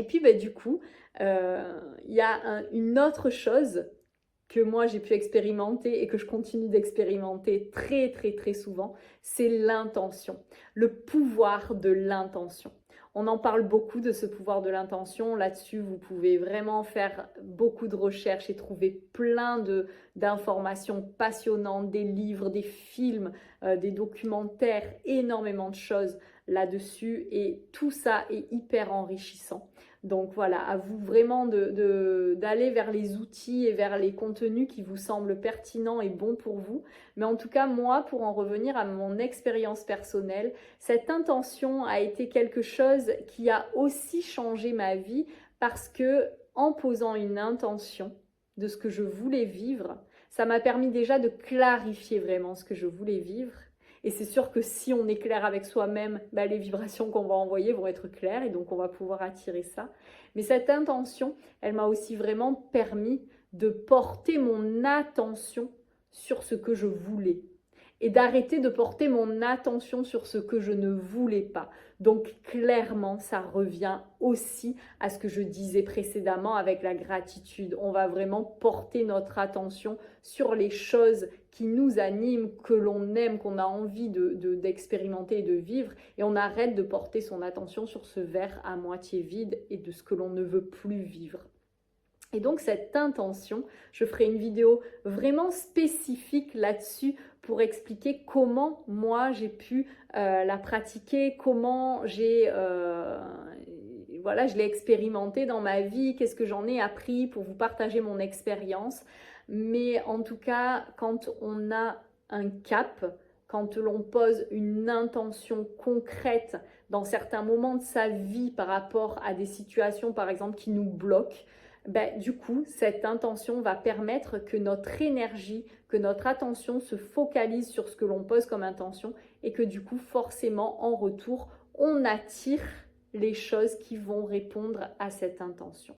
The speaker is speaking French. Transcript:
Et puis du coup, il y a une autre chose que moi j'ai pu expérimenter et que je continue d'expérimenter très très très souvent, c'est l'intention, le pouvoir de l'intention. On en parle beaucoup de ce pouvoir de l'intention. Là-dessus, vous pouvez vraiment faire beaucoup de recherches et trouver plein d'informations passionnantes, des livres, des films, des documentaires, énormément de choses là-dessus. Et tout ça est hyper enrichissant. Donc voilà, à vous vraiment d'aller vers les outils et vers les contenus qui vous semblent pertinents et bons pour vous. Mais en tout cas, moi, pour en revenir à mon expérience personnelle, cette intention a été quelque chose qui a aussi changé ma vie parce que en posant une intention de ce que je voulais vivre, ça m'a permis déjà de clarifier vraiment ce que je voulais vivre. Et c'est sûr que si on est clair avec soi-même, les vibrations qu'on va envoyer vont être claires et donc on va pouvoir attirer ça. Mais cette intention, elle m'a aussi vraiment permis de porter mon attention sur ce que je voulais et d'arrêter de porter mon attention sur ce que je ne voulais pas. Donc clairement, ça revient aussi à ce que je disais précédemment avec la gratitude. On va vraiment porter notre attention sur les choses qui nous animent, que l'on aime, qu'on a envie d'expérimenter et de vivre, et on arrête de porter son attention sur ce verre à moitié vide et de ce que l'on ne veut plus vivre. Et donc cette intention, je ferai une vidéo vraiment spécifique là-dessus pour expliquer comment moi j'ai pu la pratiquer, comment voilà, je l'ai expérimenté dans ma vie, qu'est-ce que j'en ai appris pour vous partager mon expérience. Mais en tout cas, quand on a un cap, quand l'on pose une intention concrète dans certains moments de sa vie par rapport à des situations par exemple qui nous bloquent, du coup, cette intention va permettre que notre énergie, que notre attention se focalise sur ce que l'on pose comme intention et que du coup, forcément, en retour, on attire les choses qui vont répondre à cette intention.